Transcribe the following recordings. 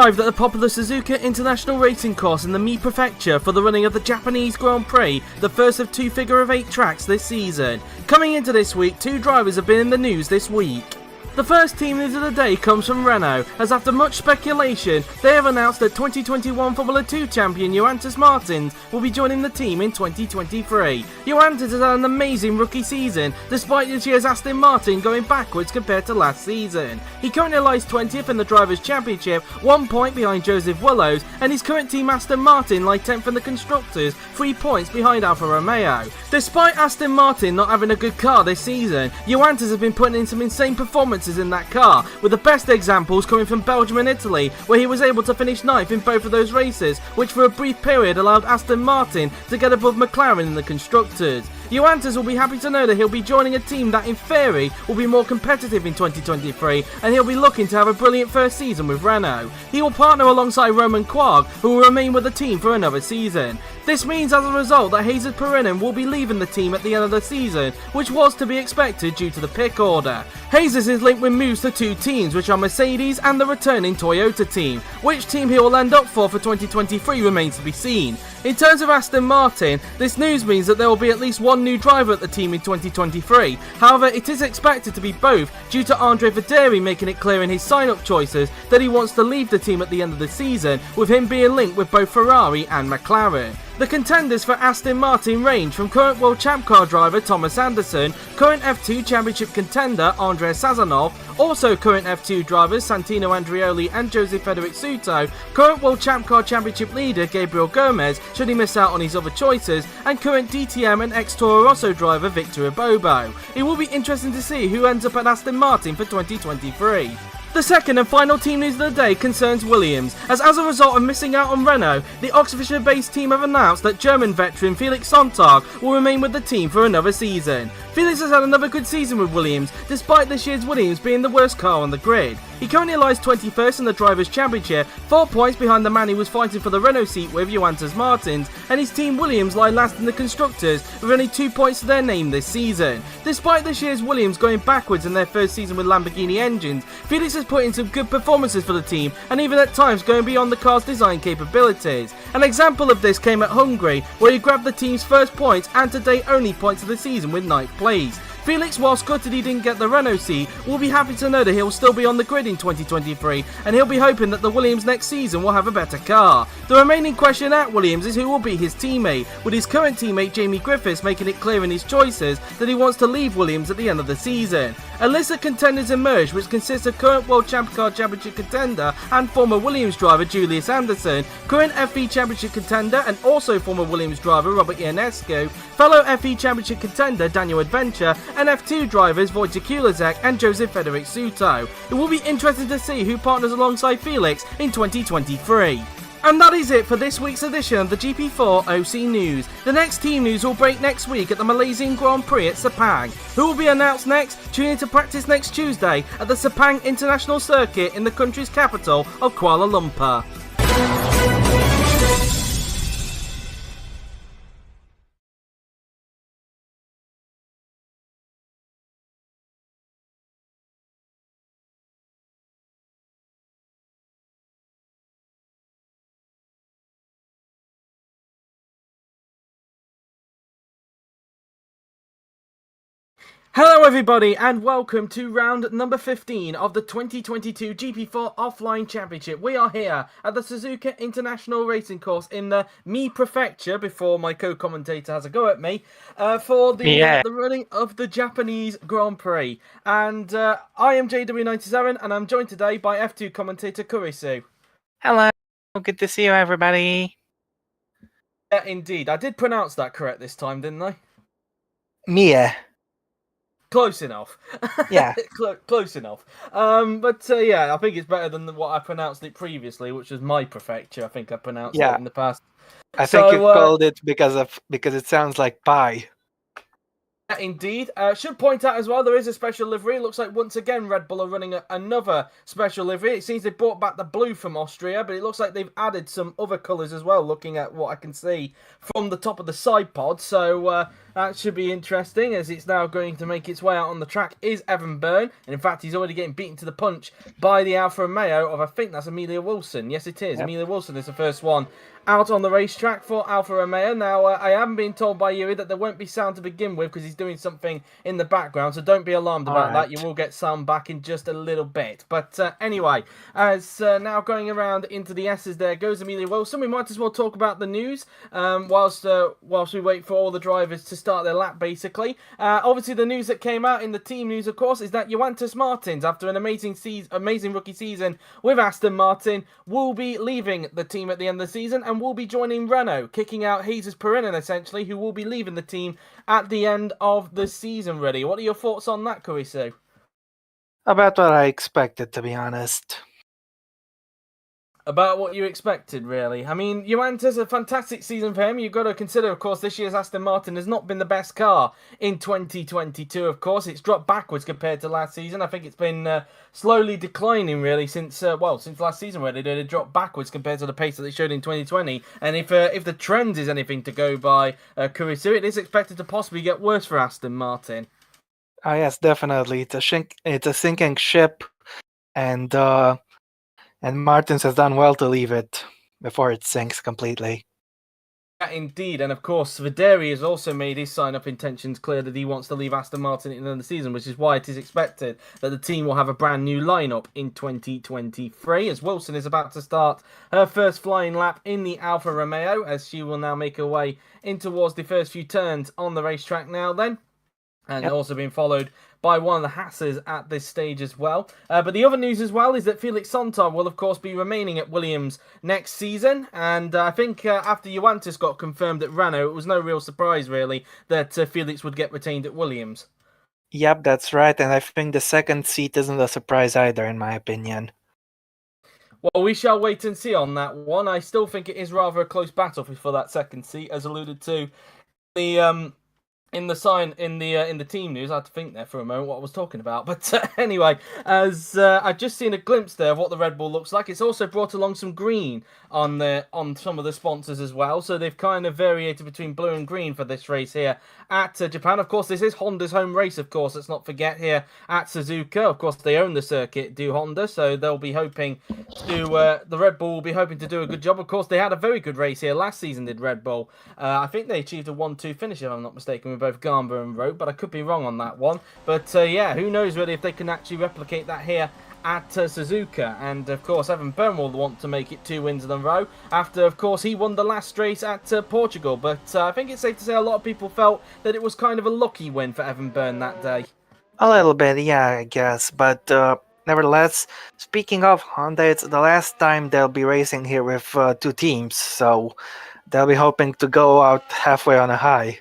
arrived at the popular Suzuka International Racing Course in the Mie Prefecture for the running of the Japanese Grand Prix, the first of two figure-of-8 tracks this season. Coming into this week, two drivers have been in the news this week. The first team news of the day comes from Renault, as after much speculation, they have announced that 2021 Formula 2 champion Ioannis Martins will be joining the team in 2023. Ioannis has had an amazing rookie season, despite this year's Aston Martin going backwards compared to last season. He currently lies 20th in the Drivers' Championship, 1 point behind Joseph Willows, and his current team Aston Martin lie 10th in the Constructors, 3 points behind Alfa Romeo. Despite Aston Martin not having a good car this season, Ioannis has been putting in some insane performances in that car, with the best examples coming from Belgium and Italy, where he was able to finish 9th in both of those races, which for a brief period allowed Aston Martin to get above McLaren in the Constructors. Ioannis will be happy to know that he'll be joining a team that in theory will be more competitive in 2023, and he'll be looking to have a brilliant first season with Renault. He will partner alongside Roman Quarg, who will remain with the team for another season. This means as a result that Jesus Perinen will be leaving the team at the end of the season, which was to be expected due to the pick order. Jesus is linked with moves to two teams, which are Mercedes and the returning Toyota team. Which team he will end up for 2023 remains to be seen. In terms of Aston Martin, this news means that there will be at least one new driver at the team in 2023. However, it is expected to be both, due to Andre Verderi making it clear in his sign-up choices that he wants to leave the team at the end of the season, with him being linked with both Ferrari and McLaren. The contenders for Aston Martin range from current World Champ Car driver Thomas Anderson, current F2 Championship contender Andrei Sazonov, also current F2 drivers Santino Andreoli and Jose Federic Suto, current World Champ Car Championship leader Gabriel Gomez should he miss out on his other choices, and current DTM and ex-Toro Rosso driver Victor Ibobo. It will be interesting to see who ends up at Aston Martin for 2023. The second and final team news of the day concerns Williams, as a result of missing out on Renault, the Oxfordshire-based team have announced that German veteran Felix Sonntag will remain with the team for another season. Felix has had another good season with Williams, despite this year's Williams being the worst car on the grid. He currently lies 21st in the Drivers' Championship, 4 points behind the man he was fighting for the Renault seat with, Ioannis Martins, and his team Williams lie last in the Constructors with only 2 points to their name this season. Despite this year's Williams going backwards in their first season with Lamborghini engines, Felix has put in some good performances for the team, and even at times going beyond the car's design capabilities. An example of this came at Hungary, where he grabbed the team's first points and to date only points of the season with 9th place. Felix, whilst gutted he didn't get the Renault seat, will be happy to know that he'll still be on the grid in 2023, and he'll be hoping that the Williams next season will have a better car. The remaining question at Williams is who will be his teammate, with his current teammate Jamie Griffiths making it clear in his choices that he wants to leave Williams at the end of the season. A list of contenders emerged, which consists of current World Champ Car Championship contender and former Williams driver Julius Anderson, current FE Championship contender and also former Williams driver Robert Ionescu, fellow FE Championship contender Daniel Adventure, and F2 drivers Wojciech Kulacek and Joseph Federic Suto. It will be interesting to see who partners alongside Felix in 2023. And that is it for this week's edition of the GP4 OC News. The next team news will break next week at the Malaysian Grand Prix at Sepang. Who will be announced next? Tune in to practice next Tuesday at the Sepang International Circuit in the country's capital of Kuala Lumpur. Hello everybody and welcome to round number 15 of the 2022 GP4 Offline Championship. We are here at the Suzuka International Racing Course in the Mie Prefecture, before my co-commentator has a go at me, for the running of the Japanese Grand Prix. And I am JW97 and I'm joined today by F2 commentator Kurisu. Hello, good to see you everybody. Yeah, indeed. I did pronounce that correct this time, didn't I? Mia. Close enough. Yeah. Close enough. But I think it's better than what I pronounced it previously, which was my prefecture. I think I pronounced it in the past. I think you called it because it sounds like pie. Yeah, indeed. Should point out as well, there is a special livery. It looks like once again Red Bull are running another special livery. It seems they brought back the blue from Austria, but it looks like they've added some other colours as well, looking at what I can see from the top of the side pod. So that should be interesting, as it's now going to make its way out on the track is Evan Byrne. And in fact, he's already getting beaten to the punch by the Alfa Romeo of, I think that's Amelia Wilson. Yes, it is. Yep. Amelia Wilson is the first one out on the racetrack for Alfa Romeo. Now, I am being told by Yuri that there won't be sound to begin with because he's doing something in the background, so don't be alarmed about that. You will get sound back in just a little bit. But anyway, as now going around into the S's, there goes Amelia Wilson. We might as well talk about the news whilst we wait for all the drivers to start their lap, basically. Obviously, the news that came out in the team news, of course, is that Johannes Martins, after an amazing rookie season with Aston Martin, will be leaving the team at the end of the season and will be joining Renault, kicking out Jesus Perinen, essentially, who will be leaving the team at the end of the season, really. What are your thoughts on that, Kurisu? About what I expected, to be honest. About what you expected, really. I mean, Johannes, a fantastic season for him. You've got to consider, of course, this year's Aston Martin has not been the best car in 2022, of course. It's dropped backwards compared to last season. I think it's been slowly declining, really, since last season, where they dropped backwards compared to the pace that they showed in 2020. And if the trend is anything to go by, Kurisu, it is expected to possibly get worse for Aston Martin. Oh, yes, definitely. It's a sinking ship, and Martins has done well to leave it before it sinks completely. Yeah, indeed, and of course, Scuderia has also made his sign-up intentions clear that he wants to leave Aston Martin at the end of the season, which is why it is expected that the team will have a brand new lineup in 2023, as Wilson is about to start her first flying lap in the Alfa Romeo, as she will now make her way in towards the first few turns on the racetrack now then. And also being followed by one of the Haasers at this stage as well. But the other news as well is that Felix Sontar will, of course, be remaining at Williams next season. And I think after Johannes got confirmed at Renault, it was no real surprise, really, that Felix would get retained at Williams. Yep, that's right. And I think the second seat isn't a surprise either, in my opinion. Well, we shall wait and see on that one. I still think it is rather a close battle for that second seat, as alluded to in the team news. I had to think there for a moment what I was talking about. But anyway, as I've just seen a glimpse there of what the Red Bull looks like. It's also brought along some green on some of the sponsors as well. So they've kind of variated between blue and green for this race here at Japan. Of course, this is Honda's home race, of course. Let's not forget here at Suzuka. Of course, they own the circuit, do Honda. So they'll be hoping to, the Red Bull will be hoping to do a good job. Of course, they had a very good race here last season, did Red Bull. I think they achieved a 1-2 finish, if I'm not mistaken, with both Garber and Rowe, but I could be wrong on that one. But yeah, who knows really if they can actually replicate that here at Suzuka. And of course, Evan Byrne will want to make it 2 wins in a row after, of course, he won the last race at Portugal. But I think it's safe to say a lot of people felt that it was kind of a lucky win for Evan Byrne that day. A little bit, yeah, I guess. But nevertheless, speaking of Honda, it's the last time they'll be racing here with 2 teams. So they'll be hoping to go out halfway on a high.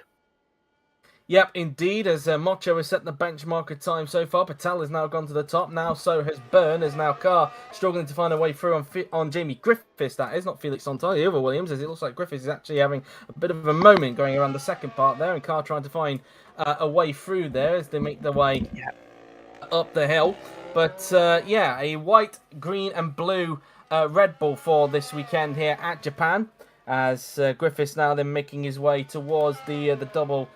Yep, indeed, as Mocho has set the benchmark of time so far. Patel has now gone to the top. Now so has Byrne, as now Carr struggling to find a way through on Jamie Griffiths, that is, not Felix Sontar, the other Williams, as it looks like Griffiths is actually having a bit of a moment going around the second part there, and Carr trying to find a way through there as they make their way up the hill. But yeah, a white, green and blue Red Bull for this weekend here at Japan, as Griffiths now then making his way towards the double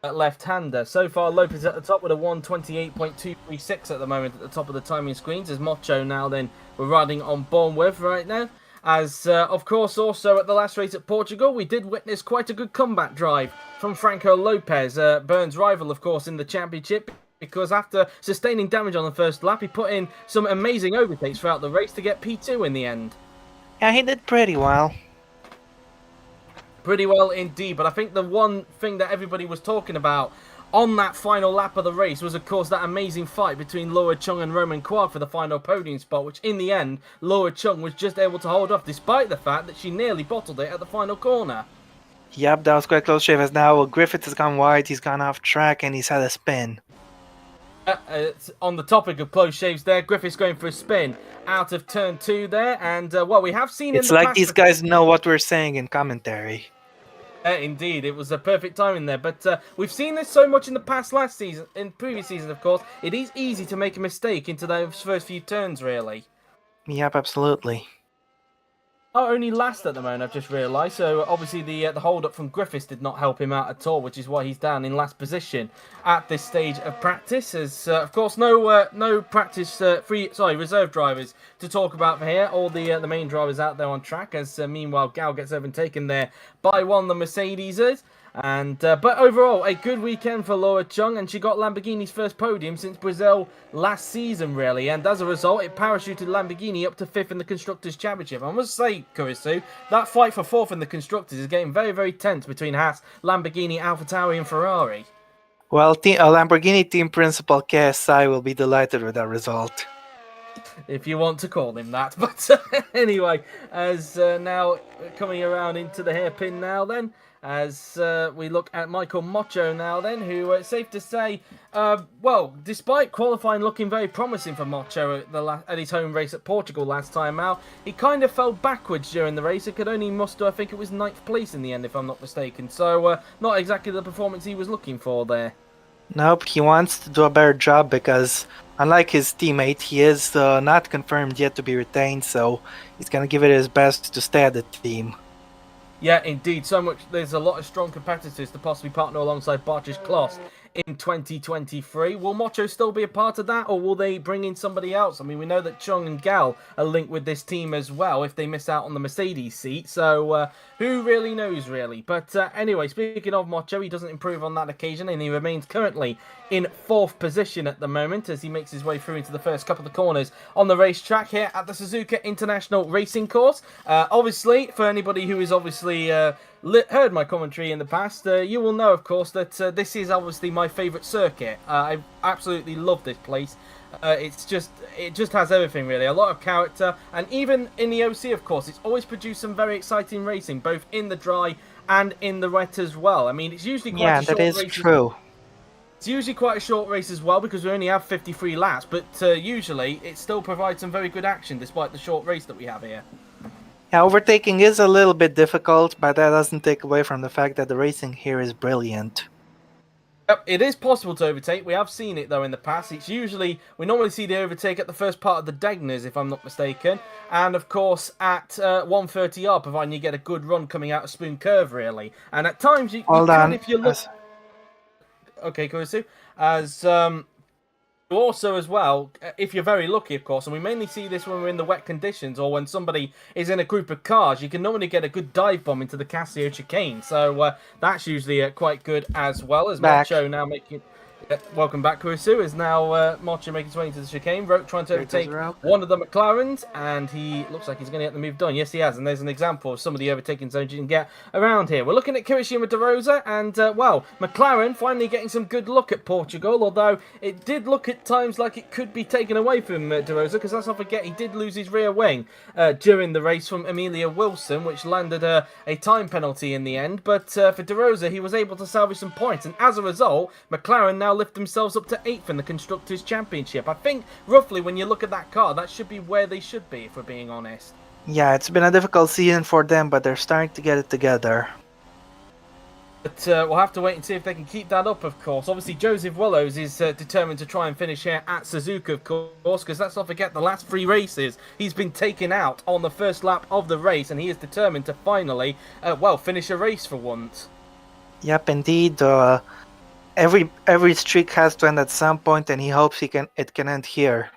left-hander. So far, Lopez at the top with a 1:28.236 at the moment at the top of the timing screens, as Mocho now then we're riding on Bournemouth right now. As, of course, also at the last race at Portugal, we did witness quite a good comeback drive from Franco Lopez, Byrne's rival, of course, in the championship, because after sustaining damage on the first lap, he put in some amazing overtakes throughout the race to get P2 in the end. Yeah, he did pretty well. Pretty well indeed, but I think the one thing that everybody was talking about on that final lap of the race was, of course, that amazing fight between Laura Chung and Roman Quark for the final podium spot, which in the end, Laura Chung was just able to hold off, despite the fact that she nearly bottled it at the final corner. Yep, that was quite close shave, as now Griffith has gone wide, he's gone off track, and he's had a spin. On the topic of close shaves there, Griffith's going for a spin out of turn 2 there, and well, we have seen it's in the like past these guys know what we're saying in commentary. Indeed, it was a perfect timing there. But we've seen this so much in the past last season, in previous season, of course. It is easy to make a mistake into those first few turns, really. Yep, absolutely. Are only last at the moment, I've just realised. So obviously the hold up from Griffiths did not help him out at all, which is why he's down in last position at this stage of practice. As of course no practice reserve drivers to talk about for here. All the main drivers out there on track. As meanwhile Gal gets overtaken there by one of the Mercedeses. And but overall, a good weekend for Laura Chung, and she got Lamborghini's first podium since Brazil last season, really. And as a result, it parachuted Lamborghini up to 5th in the Constructors' Championship. I must say, Kurisu, that fight for 4th in the Constructors is getting very, very tense between Haas, Lamborghini, AlphaTauri and Ferrari. Well, Lamborghini team principal KSI will be delighted with that result. If you want to call him that. But anyway, as now coming around into the hairpin now then, as we look at Michael Mocho now then, who, it's safe to say, well, despite qualifying looking very promising for Mocho at his home race at Portugal last time out, he kind of fell backwards during the race. He could only muster, I think it was 9th place in the end, if I'm not mistaken. So, not exactly the performance he was looking for there. Nope, he wants to do a better job because, unlike his teammate, he is not confirmed yet to be retained, so he's going to give it his best to stay at the team. Yeah, indeed. So much. There's a lot of strong competitors to possibly partner alongside Bartosz Kloss in 2023. Will Mocho still be a part of that, or will they bring in somebody else? I mean, we know that Chung and Gal are linked with this team as well if they miss out on the Mercedes seat. So who really knows, really? But anyway, speaking of Mocho, he doesn't improve on that occasion, and he remains currently in 4th position at the moment as he makes his way through into the first couple of corners on the racetrack here at the Suzuka International Racing Course. Obviously, for anybody who is obviously heard my commentary in the past, you will know, of course, that this is obviously my favourite circuit. I absolutely love this place. It just has everything, really. A lot of character, and even in the OC, of course, it's always produced some very exciting racing, both in the dry and in the wet as well. I mean, it's usually quite a short race. Yeah, that is true. It's usually quite a short race as well because we only have 53 laps, but usually it still provides some very good action despite the short race that we have here. Yeah, overtaking is a little bit difficult, but that doesn't take away from the fact that the racing here is brilliant. Yep, it is possible to overtake. We have seen it, though, in the past. We normally see the overtake at the first part of the Degners, if I'm not mistaken. And, of course, at 130R, providing you get a good run coming out of Spoon Curve, really. And at times, you can, if you look... Okay, Kurisu. As also as well, if you're very lucky, of course, and we mainly see this when we're in the wet conditions or when somebody is in a group of cars, you can normally get a good dive bomb into the Casio chicane. So that's usually quite good as well. As Macho now making... welcome back, Kurisu. Is now Mocho making his way into the chicane. Roke trying to overtake one of the McLarens, and he looks like he's going to get the move done. Yes, he has, and there's an example of some of the overtaking zones you can get around here. We're looking at Kirishima De Rosa, and, well, McLaren finally getting some good luck at Portugal, although it did look at times like it could be taken away from De Rosa, because let's not forget he did lose his rear wing during the race from Amelia Wilson, which landed a time penalty in the end. But for De Rosa, he was able to salvage some points, and as a result, McLaren now lift themselves up to 8th in the Constructors' Championship. I think, roughly, when you look at that car, that should be where they should be, if we're being honest. Yeah, it's been a difficult season for them, but they're starting to get it together. But we'll have to wait and see if they can keep that up, of course. Obviously, Joseph Willows is determined to try and finish here at Suzuka, of course, because let's not forget the last 3 races he's been taken out on the first lap of the race, and he is determined to finally, well, finish a race for once. Yep, indeed. Every streak has to end at some point, and he hopes it can end here.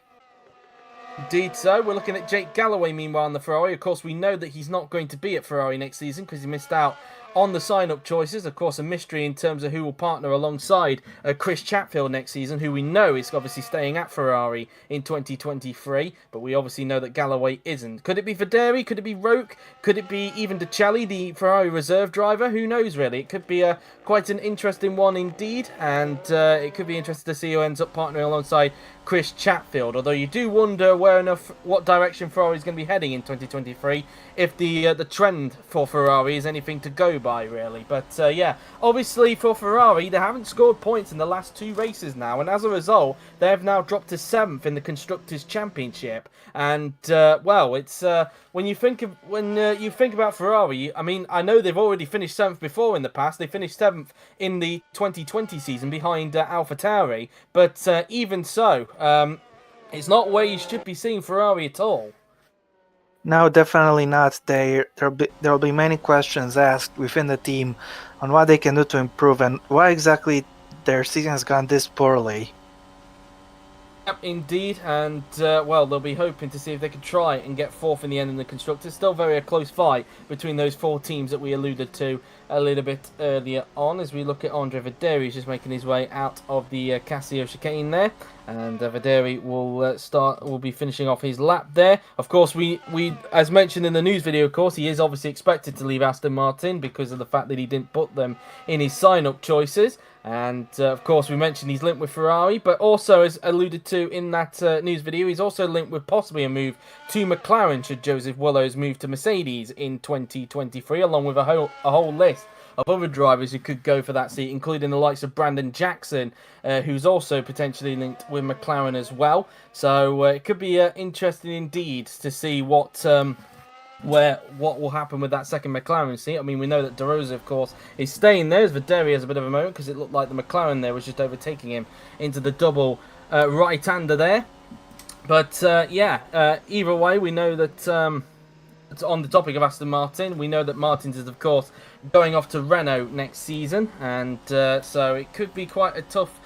Indeed so. We're looking at Jake Galloway, meanwhile, on the Ferrari. Of course, we know that he's not going to be at Ferrari next season because he missed out on the sign-up choices. Of course, a mystery in terms of who will partner alongside Chris Chatfield next season, who we know is obviously staying at Ferrari in 2023, but we obviously know that Galloway isn't. Could it be Verderi? Could it be Roke? Could it be even DeCelli, the Ferrari reserve driver? Who knows, really? It could be quite an interesting one indeed, and it could be interesting to see who ends up partnering alongside Chris Chatfield. Although you do wonder what direction Ferrari is going to be heading in 2023, if the trend for Ferrari is anything to go by, really. But yeah, obviously for Ferrari, they haven't scored points in the last 2 races now, and as a result, they have now dropped to 7th in the Constructors' Championship. And well, it's when you think about Ferrari, I mean, I know they've already finished 7th before in the past. They finished 7th in the 2020 season behind AlphaTauri, but even so, it's not where you should be seeing Ferrari at all. No, definitely not. There'll be many questions asked within the team on what they can do to improve and why exactly their season has gone this poorly. Yep, indeed, and well, they'll be hoping to see if they can try and get 4th in the end in the Constructors. Still very a close fight between those 4 teams that we alluded to a little bit earlier on, as we look at Andre Vaderi. He's just making his way out of the Casio chicane there, and Vaderi will be finishing off his lap there. Of course, we as mentioned in the news video, of course, he is obviously expected to leave Aston Martin because of the fact that he didn't put them in his sign-up choices. And of course, we mentioned he's linked with Ferrari, but also, as alluded to in that news video, he's also linked with possibly a move to McLaren should Joseph Willows move to Mercedes in 2023, along with a whole list of other drivers who could go for that seat, including the likes of Brandon Jackson, who's also potentially linked with McLaren as well. So it could be interesting indeed to see what will happen with that second McLaren seat. I mean, we know that De Rosa, of course, is staying there, as Vaderi has a bit of a moment, because it looked like the McLaren there was just overtaking him into the double right-hander there. But yeah, either way, we know that on the topic of Aston Martin, we know that Martins is, of course, going off to Renault next season, and so it could be quite a tough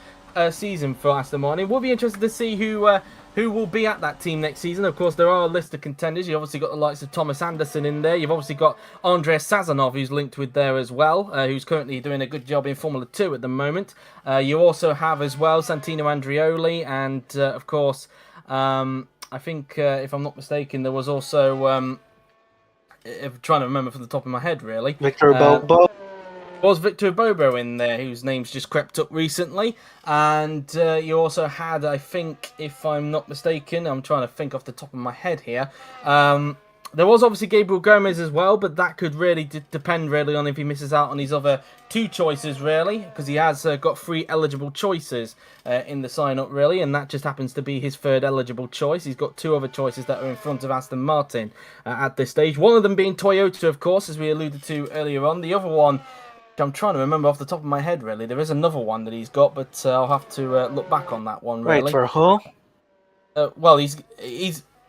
season for Aston Martin. We'll be interested to see who will be at that team next season. Of course, there are a list of contenders. You've obviously got the likes of Thomas Anderson in there. You've obviously got Andrei Sazonov, who's linked with there as well, who's currently doing a good job in Formula 2 at the moment. You also have as well Santino Andreoli, and of course, I think, if I'm not mistaken, there was also, I'm trying to remember from the top of my head, really. Victor Bobo. Was Victor Bobo in there, whose name's just crept up recently, and you also had, I think, if I'm not mistaken, I'm trying to think off the top of my head here, there was obviously Gabriel Gomez as well, but that could really depend really on if he misses out on his other 2 choices, really, because he has got 3 eligible choices in the sign-up, really, and that just happens to be his 3rd eligible choice. He's got 2 other choices that are in front of Aston Martin at this stage, one of them being Toyota, of course, as we alluded to earlier on. The other one, I'm trying to remember off the top of my head, really. There is another one that he's got, but I'll have to look back on that one, really. Wait, for who? Well, he's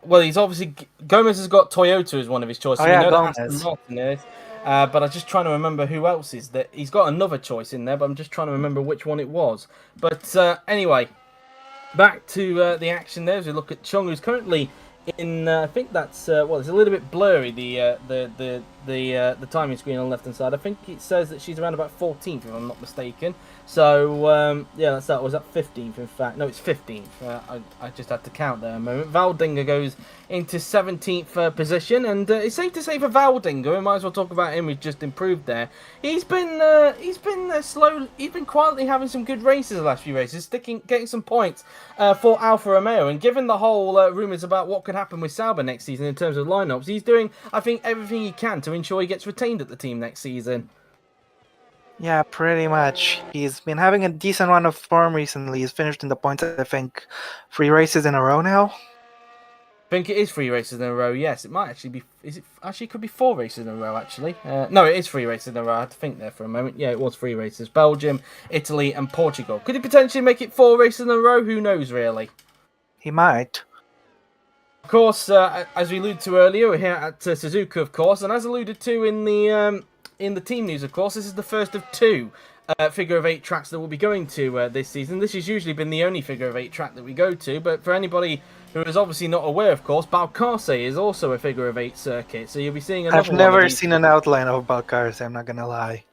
obviously... Gomez has got Toyota as one of his choices. Oh, yeah, we know Gomez. that Aston Martin is. But I'm just trying to remember who else is there. He's got another choice in there, but I'm just trying to remember which one it was. But anyway, back to the action there as we look at Chung, who's currently in, I think that's, well, it's a little bit blurry, the timing screen on the left-hand side. I think it says that she's around about 14th, if I'm not mistaken. So, yeah, was that 15th, in fact? No, it's 15th. I just had to count there a moment. Valdinger goes into 17th position, and it's safe to say for Valdinger, we might as well talk about him, who's just improved there. He's been quietly having some good races the last few races, getting some points for Alfa Romeo, and given the whole rumours about what could happen with Sauber next season in terms of lineups, he's doing, I think, everything he can to ensure he gets retained at the team next season. Yeah, pretty much. He's been having a decent run of form recently. He's finished in the points, I think, 3 races in a row now. I think it is 3 races in a row, yes. It might actually be... It could be 4 races in a row, actually. No, it is 3 races in a row. I had to think there for a moment. Yeah, it was 3 races. Belgium, Italy, and Portugal. Could he potentially make it 4 races in a row? Who knows, really? He might. Of course, as we alluded to earlier, we're here at Suzuka, of course, and as alluded to in the team news, of course, this is the first of 2 figure of 8 tracks that we'll be going to this season. This has usually been the only figure of 8 track that we go to, but for anybody who is obviously not aware, of course, Balcarce is also a figure of 8 circuit, so you'll be seeing another I've never seen an outline of Balcarce, I'm not gonna lie.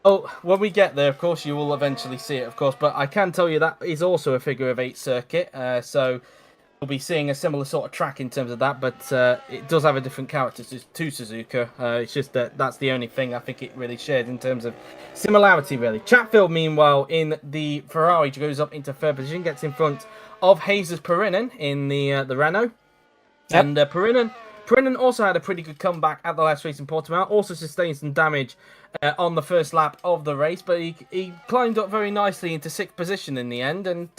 Oh, when we get there, of course, you will eventually see it, of course, but I can tell you that is also a figure of 8 circuit, so we'll be seeing a similar sort of track in terms of that, but it does have a different character to Suzuka. It's just that that's the only thing I think it really shares in terms of similarity, really. Chatfield, meanwhile, in the Ferrari, goes up into 3rd position, gets in front of Jesus Perinen in the Renault. Yep. And Perinen also had a pretty good comeback at the last race in Portimao. Also sustained some damage on the first lap of the race, but he climbed up very nicely into 6th position in the end. And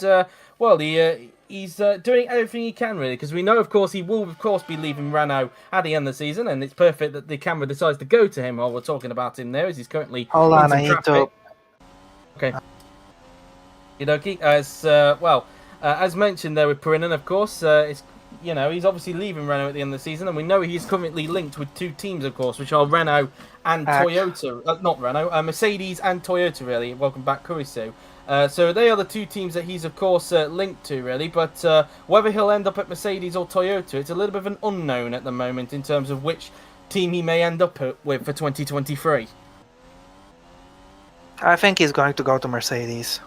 he's doing everything he can really, because we know, of course, he will of course be leaving Renault at the end of the season, and it's perfect that the camera decides to go to him while we're talking about him there, as he's currently Hold in on, some I need traffic. to. Okay. As mentioned there with Perinen, of course, he's obviously leaving Renault at the end of the season, and we know he's currently linked with 2 teams, of course, which are Renault and Toyota. Not Renault, Mercedes and Toyota, really. Welcome back, Kurisu. So they are the 2 teams that he's, of course, linked to, really. But whether he'll end up at Mercedes or Toyota, it's a little bit of an unknown at the moment in terms of which team he may end up with for 2023. I think he's going to go to Mercedes.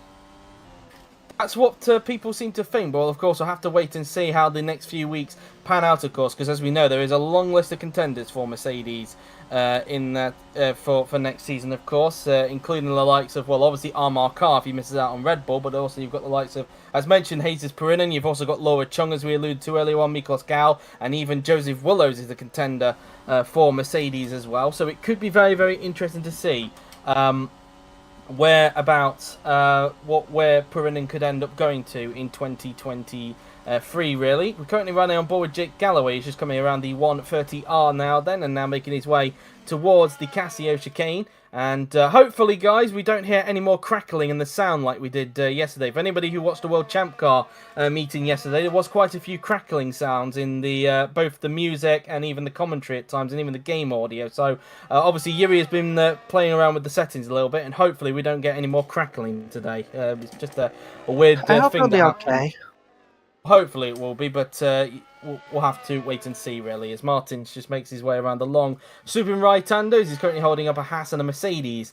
That's what people seem to think, but of course, we'll have to wait and see how the next few weeks pan out, of course, because as we know, there is a long list of contenders for Mercedes for next season, of course, including the likes of, well, obviously Amar Khan if he misses out on Red Bull, but also you've got the likes of, as mentioned, Jesus Perinen, you've also got Laura Chung, as we alluded to earlier on, Miklos Gal, and even Joseph Willows is a contender for Mercedes as well, so it could be very, very interesting to see where Perinen could end up going to in 2023, really. We're currently running on board with Jake Galloway. He's just coming around the 130R now and now making his way towards the Casio chicane. And hopefully, guys, we don't hear any more crackling in the sound like we did yesterday. For anybody who watched the World Champ Car meeting yesterday, there was quite a few crackling sounds in the both the music and even the commentary at times, and even the game audio. So, obviously, Yuri has been playing around with the settings a little bit, and hopefully we don't get any more crackling today. It's just a weird I hope thing it'll be that happened. okay. Hopefully it will be, but we'll have to wait and see, really, as Martins just makes his way around the long swooping right-handers. He's currently holding up a Haas and a Mercedes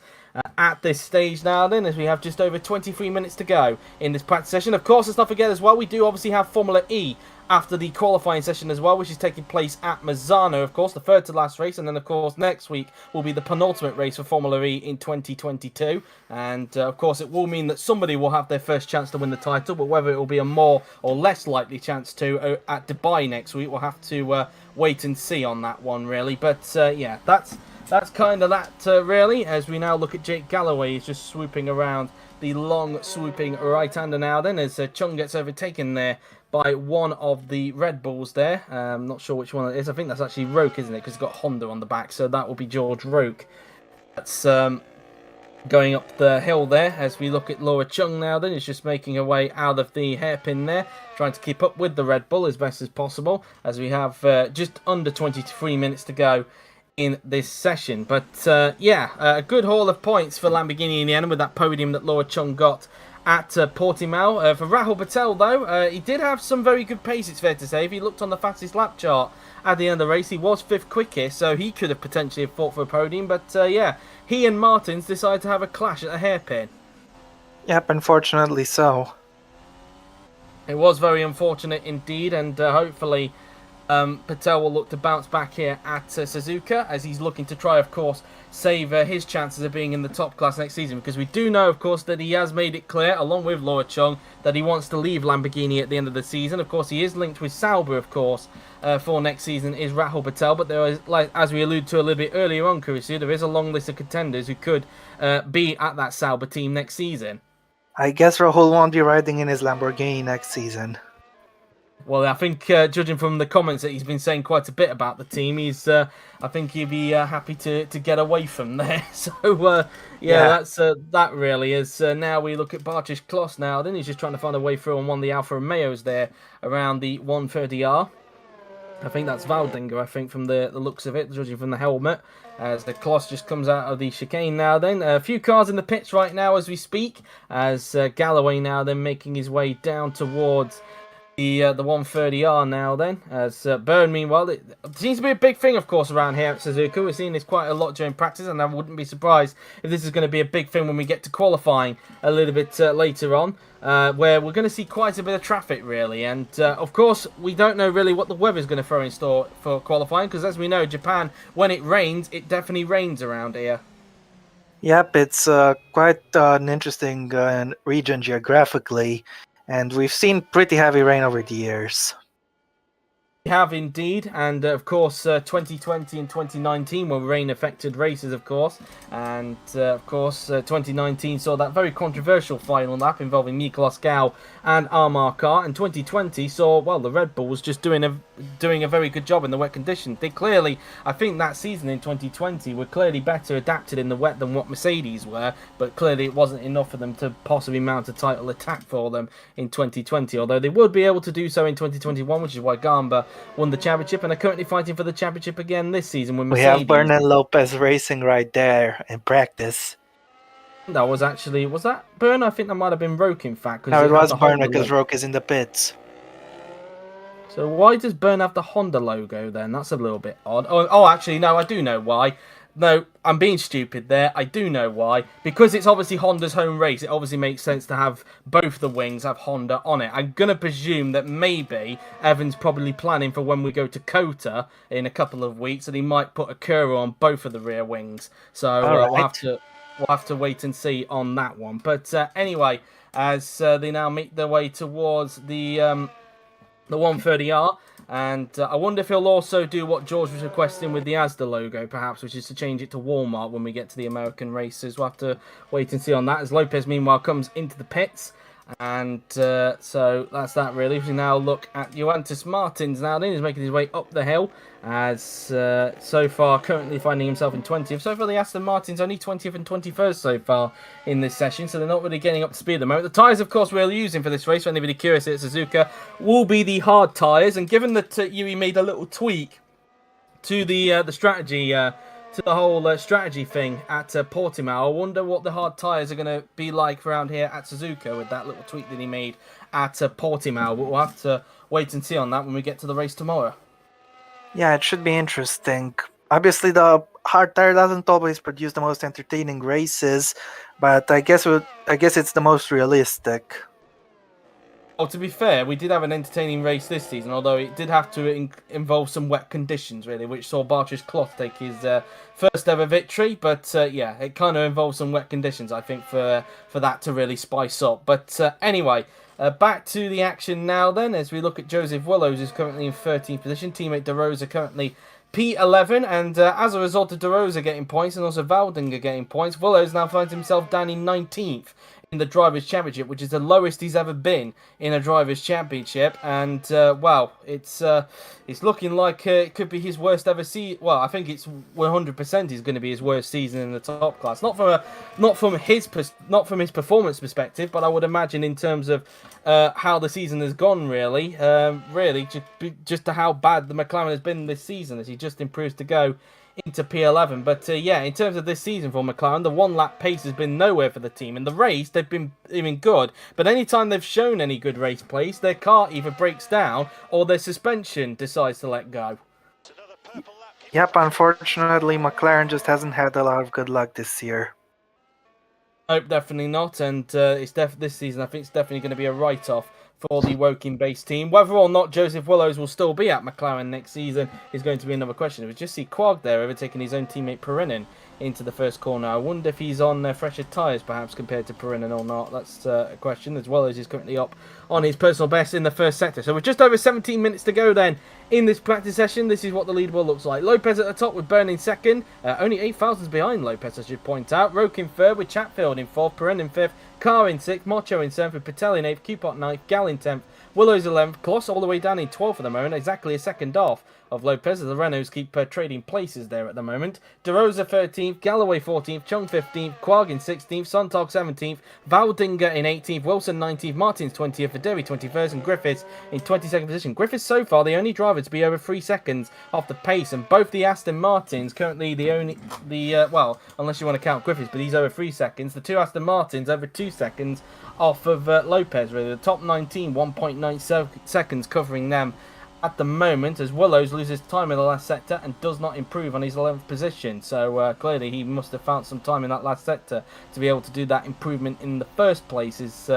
at this stage now then, as we have just over 23 minutes to go in this practice session. Of course, let's not forget as well, we do obviously have Formula E after the qualifying session as well, which is taking place at Mazzano, of course, the third to last race, and then, of course, next week will be the penultimate race for Formula E in 2022, and, of course, it will mean that somebody will have their first chance to win the title, but whether it will be a more or less likely chance to at Dubai next week, we'll have to wait and see on that one, really, but, yeah, that's kind of that, really, as we now look at Jake Galloway. He's just swooping around the long swooping right-hander now then, as Chung gets overtaken there by one of the Red Bulls there. Not sure which one it is. I think that's actually Roke, isn't it? Because it's got Honda on the back, so that will be George Roke. That's going up the hill there as we look at Laura Chung now then. Is just making her way out of the hairpin there, trying to keep up with the Red Bull as best as possible, as we have just under 23 minutes to go in this session. But a good haul of points for Lamborghini in the end with that podium that Laura Chung got at Portimao. For Rahul Patel, though, he did have some very good pace, it's fair to say. If he looked on the fastest lap chart at the end of the race, he was 5th quickest, so he could have potentially fought for a podium. But he and Martins decided to have a clash at the hairpin. Yep, unfortunately so. It was very unfortunate indeed, and hopefully Patel will look to bounce back here at Suzuka, as he's looking to try, of course, save his chances of being in the top class next season, because we do know, of course, that he has made it clear, along with Laura Chung, that he wants to leave Lamborghini at the end of the season. Of course, he is linked with Sauber, of course, for next season is Rahul Patel, but there is, like as we alluded to a little bit earlier on, Kurisu, there is a long list of contenders who could be at that Sauber team next season. I guess Rahul won't be riding in his Lamborghini next season. Well, I think judging from the comments that he's been saying quite a bit about the team, I think he'd be happy to get away from there. So, that's that really is. Now we look at Bartosz Kloss now. Then he's just trying to find a way through on one of the Alfa Romeos there around the 130R. I think that's Valdinger, I think, from the looks of it, judging from the helmet, as the Kloss just comes out of the chicane now then. A few cars in the pits right now as we speak, as Galloway now then making his way down towards the 130R now then, as Byrne, meanwhile, it seems to be a big thing, of course, around here at Suzuka. We're seeing this quite a lot during practice, and I wouldn't be surprised if this is going to be a big thing when we get to qualifying a little bit later on, where we're going to see quite a bit of traffic, really. And, of course, we don't know really what the weather's going to throw in store for qualifying, because as we know, Japan, when it rains, it definitely rains around here. Yep, it's quite an interesting region geographically. and we've seen pretty heavy rain over the years. We have indeed, and of course 2020 and 2019 were rain-affected races, of course, and of course 2019 saw that very controversial final lap involving Miklos Gau and Armar, and 2020 saw, well, the Red Bull was just doing a very good job in the wet conditions. They clearly, I think that season in 2020 were clearly better adapted in the wet than what Mercedes were, but clearly it wasn't enough for them to possibly mount a title attack for them in 2020, although they would be able to do so in 2021, which is why Gamba won the championship and are currently fighting for the championship again this season with Mercedes. We have Bernal Lopez racing right there in practice. That was actually, was that Bern? I think that might have been Roke, in fact. No, it was Bern because Roke is in the pits. So why does Bern have the Honda logo then? That's a little bit odd. Oh, actually, no, I do know why. No, I'm being stupid there. I do know why. Because it's obviously Honda's home race, it obviously makes sense to have both the wings have Honda on it. I'm going to presume that maybe Evan's probably planning for when we go to COTA in a couple of weeks, and he might put a Cura on both of the rear wings. So we'll have to wait and see on that one. But anyway, as they now make their way towards the 130R, and I wonder if he'll also do what George was requesting with the Asda logo, perhaps, which is to change it to Walmart when we get to the American races. We'll have to wait and see on that, as Lopez, meanwhile, comes into the pits. And so that's that, really. We now look at Ioannis Martins now. Then he's making his way up the hill, as so far currently finding himself in 20th. So far, the Aston Martin's only 20th and 21st so far in this session, so they're not really getting up to speed at the moment. The tyres, of course, we're using for this race, for anybody curious at Suzuka, will be the hard tyres. And given that Yui made a little tweak to the strategy, to the whole strategy thing at Portimao, I wonder what the hard tyres are going to be like around here at Suzuka with that little tweak that he made at Portimao. But we'll have to wait and see on that when we get to the race tomorrow. Yeah, it should be interesting. Obviously, the hard tire doesn't always produce the most entertaining races, but I guess it's the most realistic. Oh, to be fair, we did have an entertaining race this season, although it did have to involve some wet conditions, really, which saw Bartri's Cloth take his first ever victory. But yeah, it kind of involved some wet conditions, I think, for that to really spice up. But anyway, back to the action now then, as we look at Joseph Willows, who's currently in 13th position. Teammate De Rosa currently P11, and as a result of De Rosa getting points and also Valdinger getting points, Willows now finds himself down in 19th. In the Drivers' Championship, which is the lowest he's ever been in a Drivers' Championship, and well, it's looking like it could be his worst ever season. Well, I think it's 100% is going to be his worst season in the top class. Not from his performance perspective, but I would imagine in terms of how the season has gone. Really, just to how bad the McLaren has been this season, as he just improves to go into P11. But yeah, in terms of this season for McLaren, the one-lap pace has been nowhere for the team. In the race, they've been even good, but anytime they've shown any good race pace, their car either breaks down or their suspension decides to let go. Yep, unfortunately, McLaren just hasn't had a lot of good luck this year. Nope, definitely not, and this season I think it's definitely going to be a write-off for the Woking-based team. Whether or not Joseph Willows will still be at McLaren next season is going to be another question. We just see Quag there overtaking his own teammate Perinen into the first corner. I wonder if he's on fresher tyres perhaps compared to Perinen or not. That's a question, as well as he's currently up on his personal best in the first sector. So we're just over 17 minutes to go then in this practice session. This is what the leaderboard looks like. Lopez at the top with Byrne in second. Only 8 thousandths behind Lopez, I should point out. Roke in third with Chatfield in fourth. Perrin in fifth. Carr in 6th, Mocho in 7th, with Patel in 8th, Cupot 9th, Gal in 10th, Willows 11th, Kloss all the way down in 12th at the moment, exactly a second off of Lopez, as the Renaults keep trading places there at the moment. De Rosa 13th, Galloway 14th, Chung 15th, Quag in 16th, Sontag 17th, Valdinger in 18th, Wilson 19th, Martins 20th, Federi 21st, and Griffiths in 22nd position. Griffiths so far the only driver to be over 3 seconds off the pace, and both the Aston Martins currently well, unless you want to count Griffiths, but he's over 3 seconds. The two Aston Martins over 2 seconds off of Lopez, really. The top 19, 1.9 seconds covering them at the moment, as Willows loses time in the last sector and does not improve on his 11th position. So clearly he must have found some time in that last sector to be able to do that improvement in the first place, as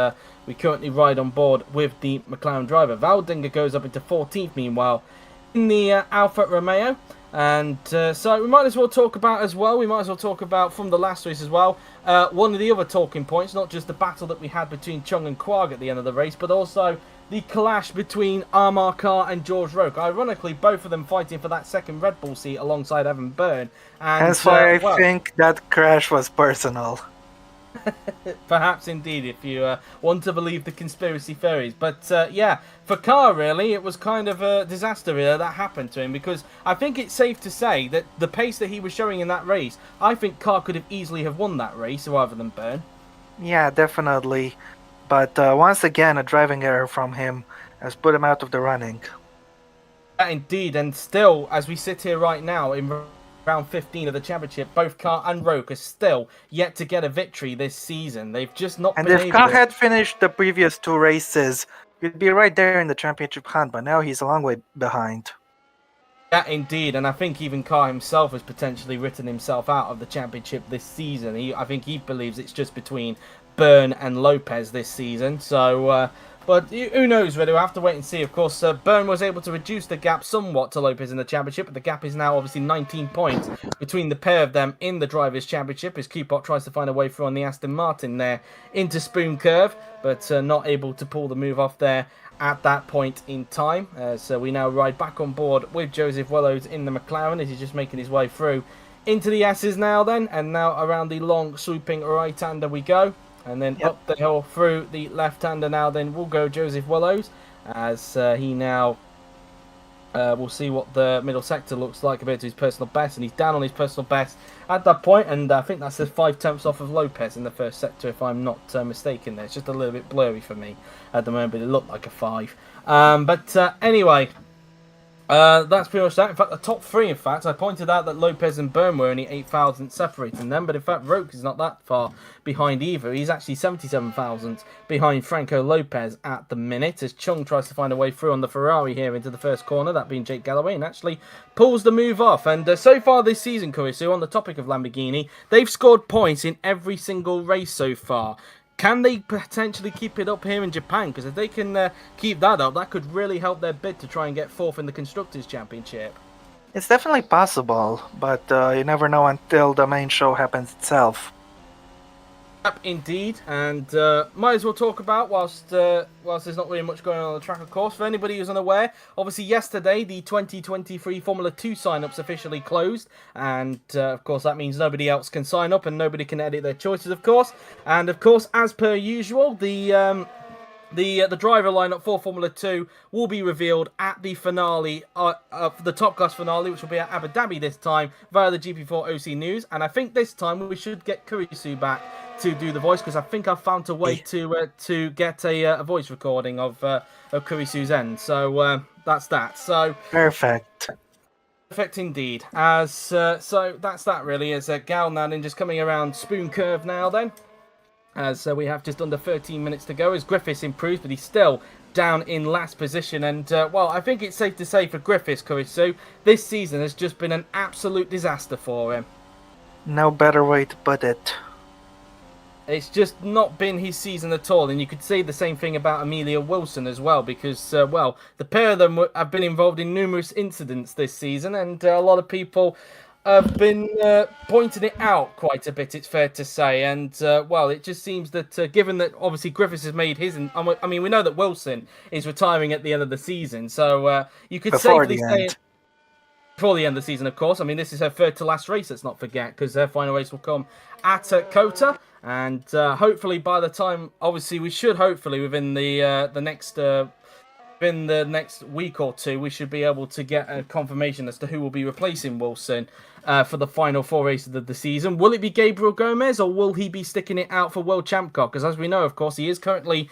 we currently ride on board with the McLaren driver. Valdinger goes up into 14th meanwhile in the Alfa Romeo. And so we might as well talk about as well, we might as well talk about from the last race as well, one of the other talking points, not just the battle that we had between Chung and Quag at the end of the race, but also the clash between Amar Khan and George Roque. Ironically, both of them fighting for that second Red Bull seat alongside Evan Byrne. And that's why I think that crash was personal. Perhaps indeed, if you want to believe the conspiracy theories. But yeah, for Carr, really, it was kind of a disaster really, that happened to him, because I think it's safe to say that the pace that he was showing in that race, I think Carr could have easily have won that race rather than Byrne. Yeah, definitely. But once again, a driving error from him has put him out of the running. Yeah, indeed, and still, as we sit here right now in round 15 of the championship, both Carr and Roque are still yet to get a victory this season. They've just not been able. And if Carr had finished the previous two races, he'd be right there in the championship hunt, but now he's a long way behind. Yeah, indeed, and I think even Carr himself has potentially written himself out of the championship this season. I think he believes it's just between Byrne and Lopez this season, so... but who knows, really? We'll have to wait and see. Of course, Byrne was able to reduce the gap somewhat to Lopez in the championship, but the gap is now obviously 19 points between the pair of them in the Drivers' Championship as Coupot tries to find a way through on the Aston Martin there into Spoon Curve, but not able to pull the move off there at that point in time. So we now ride back on board with Joseph Wellows in the McLaren as he's just making his way through into the S's now then, and now around the long swooping right-hander we go. And then up the hill through the left-hander now then will go Joseph Wellows as he now will see what the middle sector looks like compared to his personal best. And he's down on his personal best at that point, and I think that's 5 tenths off of Lopez in the first sector if I'm not mistaken there. It's just a little bit blurry for me at the moment, but it looked like a 5. But anyway... that's pretty much that. In fact, the top 3, in fact, I pointed out that Lopez and Byrne were only 8,000 separating them, but in fact, Roque is not that far behind either. He's actually 77,000 behind Franco Lopez at the minute, as Chung tries to find a way through on the Ferrari here into the first corner, that being Jake Galloway, and actually pulls the move off. And so far this season, Kurisu, on the topic of Lamborghini, they've scored points in every single race so far. Can they potentially keep it up here in Japan? Because if they can keep that up, that could really help their bid to try and get 4th in the Constructors' Championship. It's definitely possible, but you never know until the main show happens itself. Yep, indeed, and might as well talk about, whilst there's not really much going on the track, of course. For anybody who's unaware, obviously yesterday the 2023 Formula 2 sign-ups officially closed, and of course that means nobody else can sign up and nobody can edit their choices, of course. And of course, as per usual, the driver lineup for Formula 2 will be revealed at the finale, of the Top Gas finale, which will be at Abu Dhabi this time via the GP4 OC News. And I think this time we should get Kurisu back to do the voice, because I think I've found a way to get a voice recording of Kurisu's end. So that's that. So perfect. Perfect indeed. As so that's that really. As Gal now then just coming around Spoon Curve now then. As we have just under 13 minutes to go as Griffiths improves, but he's still down in last position. And, well, I think it's safe to say for Griffiths, Kurisu, this season has just been an absolute disaster for him. No better way to put it. It's just not been his season at all. And you could say the same thing about Amelia Wilson as well, because, well, the pair of them have been involved in numerous incidents this season, and a lot of people have been pointing it out quite a bit, it's fair to say. And, well, it just seems that given that obviously Griffiths has made his... I mean, we know that Wilson is retiring at the end of the season, so you could safely say... Before the end of the season, of course. I mean, this is her third to last race, let's not forget, because her final race will come at Kota. And hopefully by the time... Obviously, we should hopefully within the next week or two, we should be able to get a confirmation as to who will be replacing Wilson for the final 4 races of the season. Will it be Gabriel Gomez, or will he be sticking it out for World Champ Car? Because as we know, of course, he is currently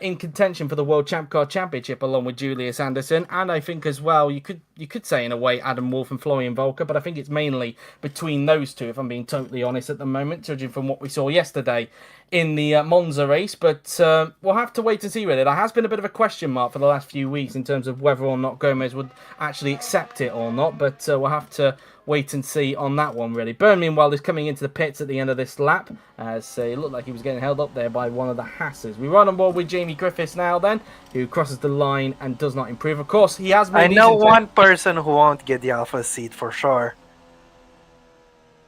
in contention for the World Champ Car Championship along with Julius Anderson. And I think as well, you could say in a way Adam Wolf and Florian Volker, but I think it's mainly between those two, if I'm being totally honest at the moment, judging from what we saw yesterday in the Monza race. But we'll have to wait and see really. There has been a bit of a question mark for the last few weeks in terms of whether or not Gomez would actually accept it or not, but we'll have to wait and see on that one, really. Byrne, meanwhile, is coming into the pits at the end of this lap, as it looked like he was getting held up there by one of the Hassers. We run on board with Jamie Griffiths now, then, who crosses the line and does not improve. Of course, he has made I know one person who won't get the Alpha seat for sure.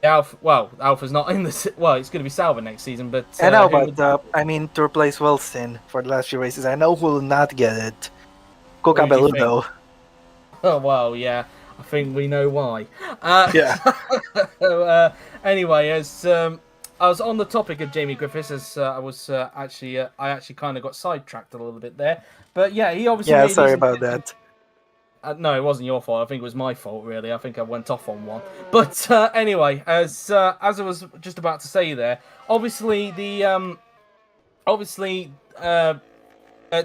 Alpha's not in the... Well, it's going to be Sauber next season, but... I know, but I mean, to replace Wilson for the last few races, I know who will not get it. Cuca Beludo. Oh, well, yeah. I think we know why. Yeah. Anyway, as I was on the topic of Jamie Griffiths, as I actually kind of got sidetracked a little bit there. But yeah, he obviously... Yeah, sorry about that. No, it wasn't your fault. I think it was my fault, really. I think I went off on one. But anyway, as I was just about to say there, obviously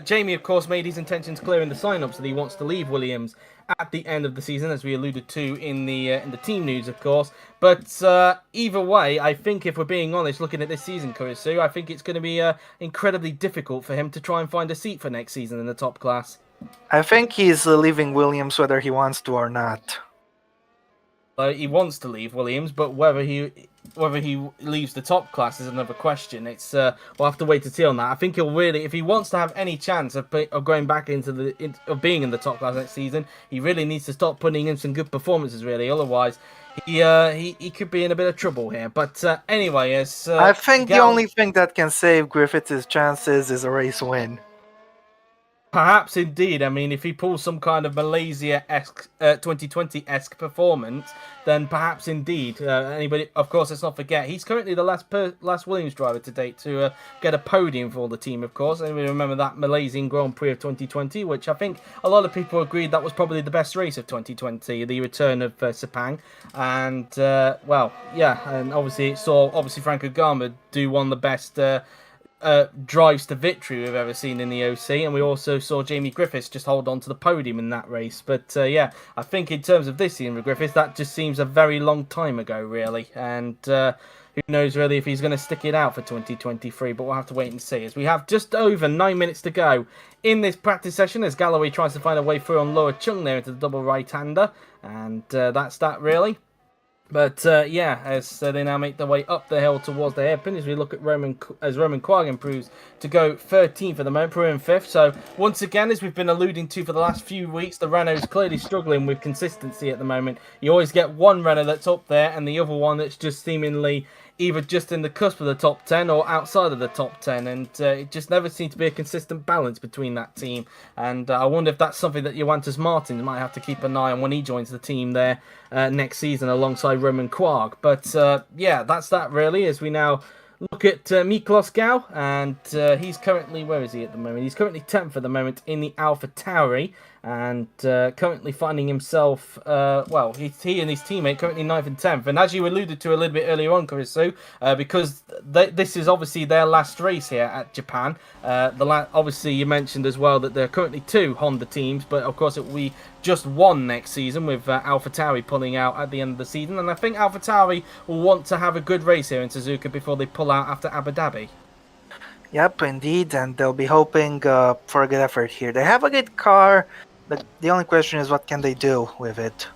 Jamie, of course, made his intentions clear in the sign-ups that he wants to leave Williams at the end of the season, as we alluded to in the team news, of course. But either way, I think if we're being honest, looking at this season, Kurisu, I think it's going to be incredibly difficult for him to try and find a seat for next season in the top class. I think he's leaving Williams whether he wants to or not. He wants to leave Williams, but whether he leaves the top class is another question. It's we'll have to wait to see on that. I think he'll really, if he wants to have any chance of going back of being in the top class next season, he really needs to start putting in some good performances. Really, otherwise he could be in a bit of trouble here. But anyway, I think the only thing that can save Griffiths' chances is a race win. Perhaps indeed. I mean, if he pulls some kind of Malaysia-esque, 2020-esque performance, then perhaps indeed. Anybody, of course, let's not forget, he's currently the last Williams driver to date to get a podium for the team, of course. Anybody remember that Malaysian Grand Prix of 2020, which I think a lot of people agreed that was probably the best race of 2020, the return of Sepang. And, well, yeah, and obviously it saw, Franco Gama do one of the best... drives to victory we've ever seen in the OC, and we also saw Jamie Griffiths just hold on to the podium in that race. But yeah, I think in terms of this season with Griffiths, that just seems a very long time ago, really. And who knows really if he's going to stick it out for 2023, but we'll have to wait and see. As we have just over 9 minutes to go in this practice session, as Galloway tries to find a way through on Laura Chung there into the double right-hander, and that's that really. But yeah, as they now make their way up the hill towards the hairpin, as we look at Roman Quagg improves to go 13th for the moment, Peru in 5th. So once again, as we've been alluding to for the last few weeks, the Renault's clearly struggling with consistency at the moment. You always get one Renault that's up there and the other one that's just seemingly either just in the cusp of the top 10 or outside of the top 10, and it just never seemed to be a consistent balance between that team. And I wonder if that's something that Johannes Martin might have to keep an eye on when he joins the team there next season alongside Roman Quagg. But yeah, that's that really, as we now look at Miklos Gau, and he's currently, where is he at the moment? He's currently 10th at the moment in the Alpha Tauri, and currently finding himself, well, he and his teammate currently 9th and 10th. And as you alluded to a little bit earlier on, Kurisu, because this is obviously their last race here at Japan. Obviously, you mentioned as well that there are currently 2 Honda teams, but of course it will be just one next season, with AlphaTauri pulling out at the end of the season. And I think AlphaTauri will want to have a good race here in Suzuka before they pull out after Abu Dhabi. Yep, indeed, and they'll be hoping for a good effort here. They have a good car, but the only question is what can they do with it.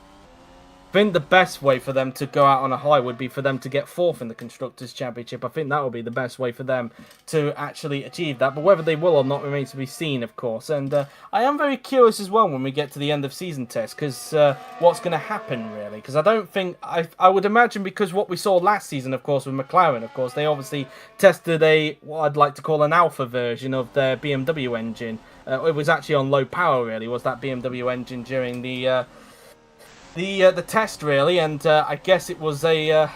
I think the best way for them to go out on a high would be for them to get 4th in the Constructors' Championship. I think that would be the best way for them to actually achieve that. But whether they will or not remains to be seen, of course. And I am very curious as well when we get to the end of season test, because what's going to happen, really. Because I don't think... I would imagine, because what we saw last season, of course, with McLaren, of course, they obviously tested what I'd like to call an alpha version of their BMW engine. It was actually on low power, really, was that BMW engine during the test, really, and I guess it was the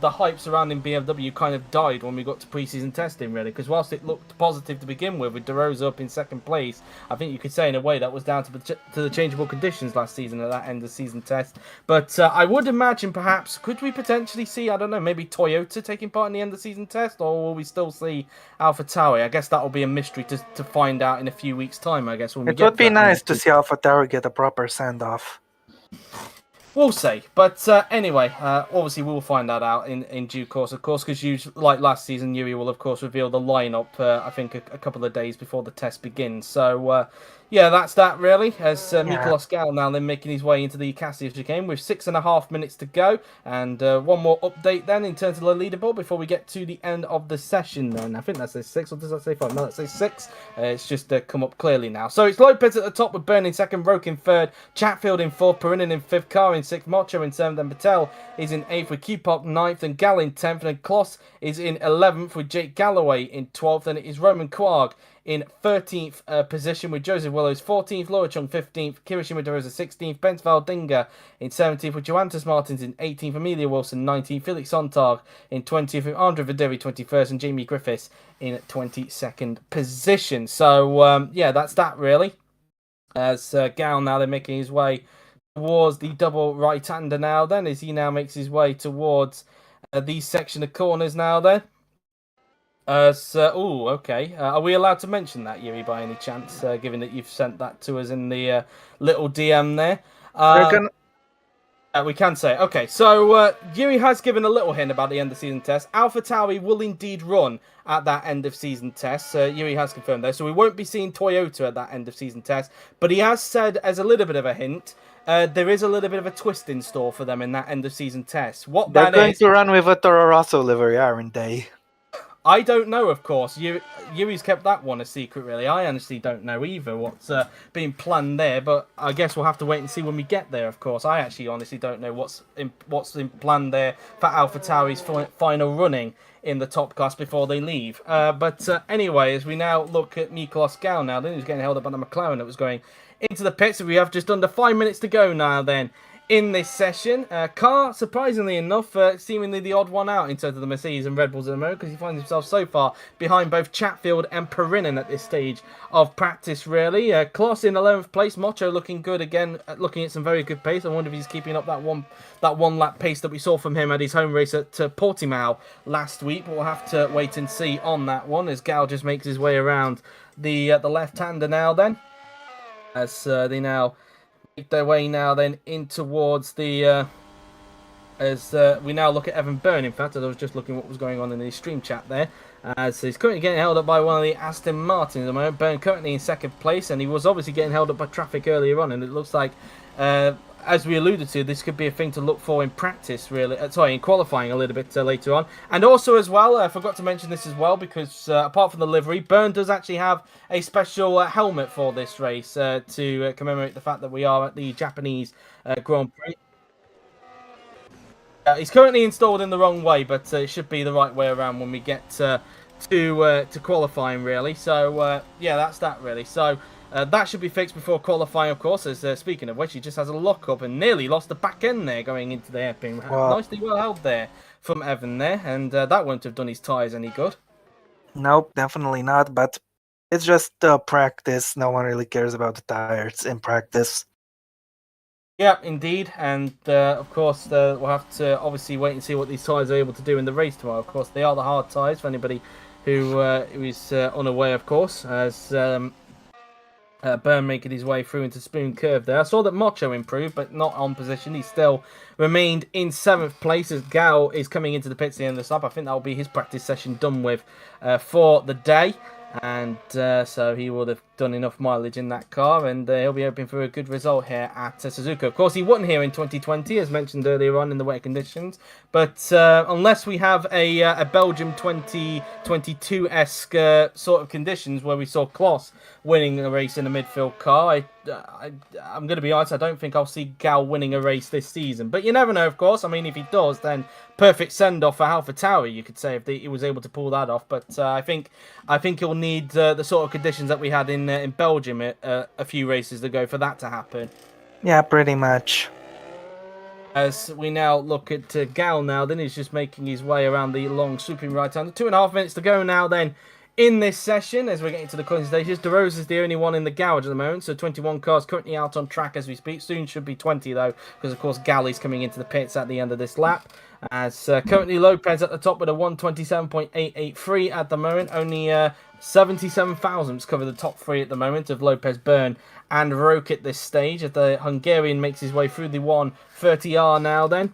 hype surrounding BMW kind of died when we got to pre-season testing, really, because whilst it looked positive to begin with De Rosa up in 2nd place, I think you could say in a way that was down to the changeable conditions last season at that end of season test. But I would imagine perhaps, could we potentially see, I don't know, maybe Toyota taking part in the end of season test, or will we still see AlphaTauri? I guess that will be a mystery to find out in a few weeks' time, I guess. When it would be nice to see AlphaTauri get a proper send-off. We'll see. But anyway, obviously we'll find that out in due course, of course, because like last season, Yuri will, of course, reveal the lineup, I think, a couple of days before the test begins. So, Yeah, that's that really. As Yeah. Mikolas Gal now then making his way into the Cassius chicane with 6.5 minutes to go. And one more update then in terms of the leaderboard before we get to the end of the session then. I think that says 6, or does that say 5? No, that says 6. It's just come up clearly now. So it's Lopez at the top with Byrne in second, Roke in third, Chatfield in fourth, Perinin in fifth, Carr in sixth, Mocho in seventh, and Patel is in eighth with Kupok ninth, and Gal in 10th, and Kloss is in 11th with Jake Galloway in 12th, and it is Roman Quarg in 13th position with Joseph Willows 14th, Laura Chung 15th, Kirishima DeRosa 16th, Bence Valdinga in 17th with Joantas Martins in 18th, Amelia Wilson 19th, Felix Sontag in 20th with Andre Videri 21st, and Jamie Griffiths in 22nd position. So, yeah, that's that really. As Gal now they're making his way towards the double right-hander now then, as he now makes his way towards the section of corners now then. Okay. Are we allowed to mention that, Yuri, by any chance, given that you've sent that to us in the little DM there? We're gonna We can say. Okay, so Yuri has given a little hint about the end of season test. Alpha Tauri will indeed run at that end of season test. Yuri has confirmed there, so we won't be seeing Toyota at that end of season test. But he has said, as a little bit of a hint, there is a little bit of a twist in store for them in that end of season test. What They're that going is, to run with a Toro Rosso livery, aren't they? I don't know, of course. Yuri's kept that one a secret, really. I honestly don't know either what's being planned there, but I guess we'll have to wait and see when we get there, of course. I actually honestly don't know what's in planned there for AlphaTauri's final running in the top class before they leave. But anyway, as we now look at Mikolas Gal now, then he's getting held up by the McLaren that was going into the pits. We have just under 5 minutes to go now then. In this session, Carr, surprisingly enough, seemingly the odd one out in terms of the Mercedes and Red Bulls at the moment, because he finds himself so far behind both Chatfield and Perinin at this stage of practice, really. Kloss in 11th place, Mocho looking good again, looking at some very good pace. I wonder if he's keeping up that one lap pace that we saw from him at his home race at Portimao last week, but we'll have to wait and see on that one, as Gal just makes his way around the left-hander now then, as they now make their way now then in towards the as we now look at Evan Byrne. In fact, as I was just looking what was going on in the stream chat there, as he's currently getting held up by one of the Aston Martins at the moment. Byrne currently in second place, and he was obviously getting held up by traffic earlier on, and it looks like as we alluded to, this could be a thing to look for in practice, really. In qualifying a little bit later on. And also as well, I forgot to mention this as well, because apart from the livery, Byrne does actually have a special helmet for this race to commemorate the fact that we are at the Japanese Grand Prix. He's currently installed in the wrong way, but it should be the right way around when we get to qualifying, really. So, yeah, that's that, really. So, that should be fixed before qualifying, of course, as speaking of which, he just has a lock-up and nearly lost the back end there going into the hairpin. Wow. Nicely well held there from Evan there, and that won't have done his tyres any good. Nope, definitely not, but it's just practice. No one really cares about the tires in practice. Yeah, indeed, and of course we'll have to obviously wait and see what these tyres are able to do in the race tomorrow. Of course, they are the hard tyres for anybody who is unaware, of course, as Byrne making his way through into Spoon Curve there. I saw that Mocho improved, but not on position. He still remained in 7th place as Gal is coming into the pits at the end of the lap. I think that will be his practice session done with for the day. And so he would have done enough mileage in that car, and he'll be hoping for a good result here at Suzuka. Of course, he won here in 2020, as mentioned earlier on in the wet conditions. But unless we have a Belgium 2022-esque sort of conditions where we saw Kloss winning a race in a midfield car, I'm going to be honest, I don't think I'll see Gal winning a race this season. But you never know, of course. I mean, if he does, then perfect send-off for AlphaTauri, you could say, if he was able to pull that off. But I think he'll need the sort of conditions that we had in Belgium a few races ago for that to happen. Yeah, pretty much. As we now look at Gal now, then he's just making his way around the long swooping right-hander. 2.5 minutes to go now then in this session as we're getting to the closing stages. DeRose is the only one in the garage at the moment, so 21 cars currently out on track as we speak. Soon should be 20 though, because of course Gal is coming into the pits at the end of this lap. As currently Lopez at the top with a 127.883 at the moment. Only 77 thousandths cover the top three at the moment of Lopez, Byrne and Roke at this stage, as the Hungarian makes his way through the 130R now then.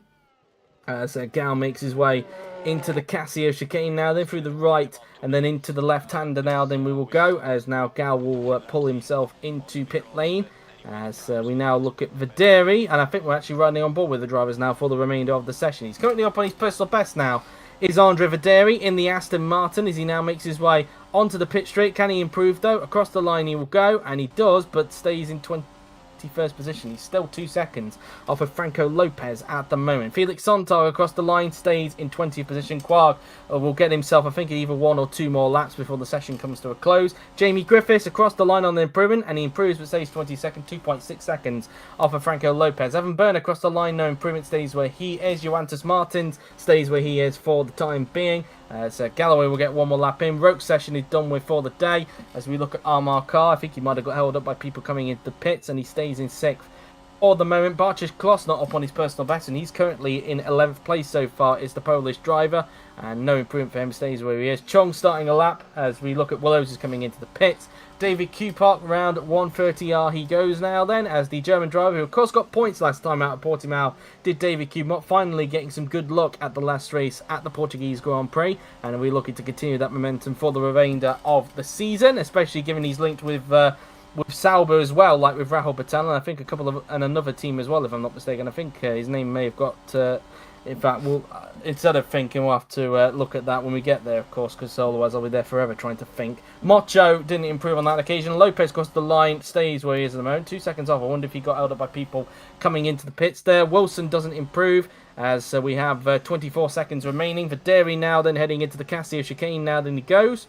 As Gal makes his way into the Casio chicane now, then through the right, and then into the left-hander now, then we will go, as now Gal will pull himself into pit lane, as we now look at Videri, and I think we're actually running on board with the drivers now for the remainder of the session. He's currently up on his personal best now, is Andre Videri in the Aston Martin, as he now makes his way onto the pit straight. Can he improve, though? Across the line he will go, and he does, but stays in 21st position. He's still 2 seconds off of Franco Lopez at the moment. Felix Sontag across the line stays in 20th position. Quark will get himself, I think, either 1 or 2 more laps before the session comes to a close. Jamie Griffiths across the line on the improvement, and he improves but stays 22nd, 2.6 seconds off of Franco Lopez. Evan Byrne across the line, no improvement, stays where he is. Joantis Martins stays where he is for the time being. So Galloway will get 1 more lap in. Roke's session is done with for the day. As we look at Armar Carr, I think he might have got held up by people coming into the pits, and he stays in 6th for the moment. Bartosz Kloss not up on his personal best, and he's currently in 11th place so far, is the Polish driver, and no improvement for him, stays where he is. Chong starting a lap as we look at Willows is coming into the pits. David Kupak around 130R he goes now then, as the German driver, who of course got points last time out at Portimao, did David Kupak, finally getting some good luck at the last race at the Portuguese Grand Prix, and we're looking to continue that momentum for the remainder of the season, especially given he's linked with Sauber as well, like with Rahul Patel, and I think a couple of, and another team as well, if I'm not mistaken. I think his name may have got, in fact, we'll, instead of thinking, we'll have to look at that when we get there, of course, because otherwise I'll be there forever trying to think. Mocho didn't improve on that occasion. Lopez across the line, stays where he is at the moment, 2 seconds off. I wonder if he got held up by people coming into the pits there. Wilson doesn't improve, as we have 24 seconds remaining. Videri now then heading into the Casio chicane now, then he goes.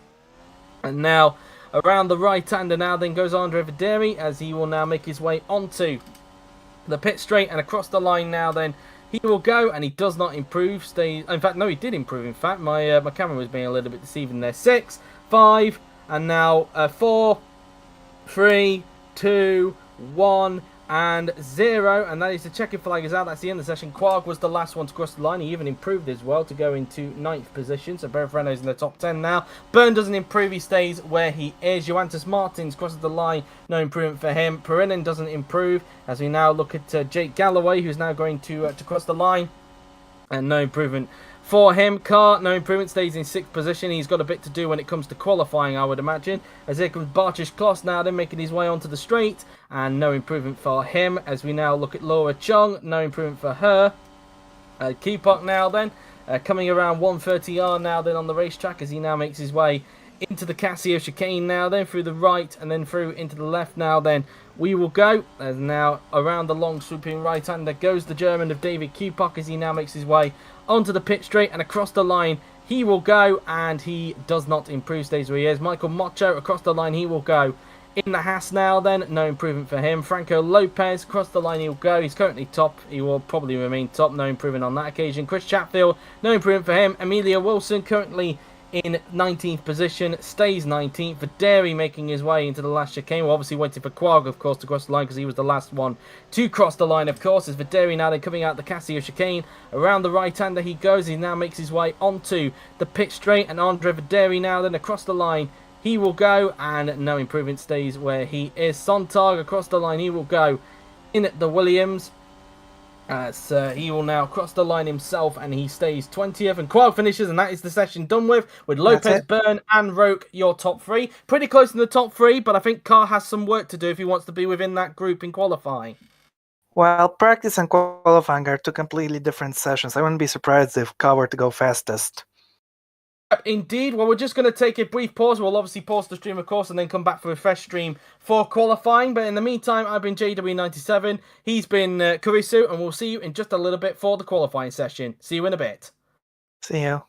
And now around the right-hander now then goes Andre Videri, as he will now make his way onto the pit straight and across the line now then he will go, and he does not improve. Stays, in fact, no, he did improve. In fact, my camera was being a little bit deceiving there. 6, 5, and now 4, 3, 2, 1, and 0, and that is the checkered flag is out. That's the end of the session. Quark was the last one to cross the line. He even improved as well to go into 9th position. So both Renault's in the top 10 now. Byrne doesn't improve. He stays where he is. Joantis Martins crosses the line. No improvement for him. Perinin doesn't improve. As we now look at Jake Galloway, who's now going to cross the line. And no improvement for him. Carr, no improvement, stays in 6th position. He's got a bit to do when it comes to qualifying, I would imagine. As here comes Bartosz Kloss now, then making his way onto the straight. And no improvement for him. As we now look at Laura Chung, no improvement for her. Kupak now then, coming around 130R now then on the racetrack, as he now makes his way into the Casio chicane now then, through the right and then through into the left now then. We will go, as now around the long swooping right-hander goes the German of David Kupak, as he now makes his way onto the pit straight and across the line he will go, and he does not improve, stays where he is. Michael Mocho across the line he will go. In the Haas now then, no improvement for him. Franco Lopez across the line he'll go. He's currently top. He will probably remain top. No improvement on that occasion. Chris Chatfield, no improvement for him. Amelia Wilson currently in 19th position, stays 19th. Videri making his way into the last chicane. We're obviously waiting for Quark, of course, to cross the line, because he was the last one to cross the line, of course. As Videri now then coming out the Casio chicane. Around the right-hander he goes. He now makes his way onto the pit straight, and Andre Videri now then across the line he will go, and no improvement, stays where he is. Sontag across the line he will go in at the Williams. So he will now cross the line himself, and he stays 20th. And Quark finishes, and that is the session done with Lopez, Byrne, and Roke, your top 3. Pretty close in the top 3, but I think Carr has some work to do if he wants to be within that group in qualifying. Well, practice and qualifying are 2 completely different sessions. I wouldn't be surprised if Carr were to go fastest. Indeed. Well, we're just going to take a brief pause. We'll obviously pause the stream, of course, and then come back for a fresh stream for qualifying. But in the meantime, I've been JW97. He's been Kurisu, and we'll see you in just a little bit for the qualifying session. See you in a bit. See you.